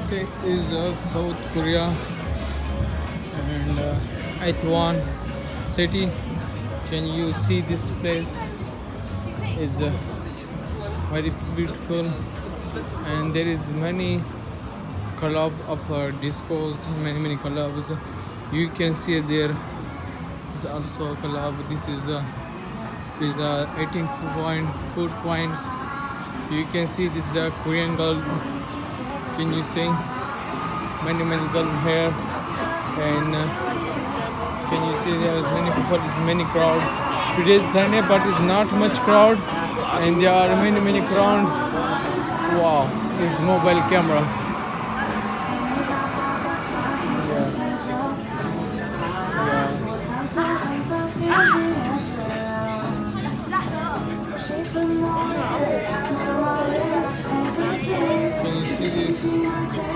This is South Korea and Itaewon city. Can you see this place? Is very beautiful, and there is many club of discos, many clubs. You can see there is also a club. This is 18 food points. You can see this the Korean girls. Can you see many girls here? And can you see there is many people? There's many crowds. Today is Sunday, but it's not much crowd, and there are many crowd. Wow, this mobile camera. Can you see this?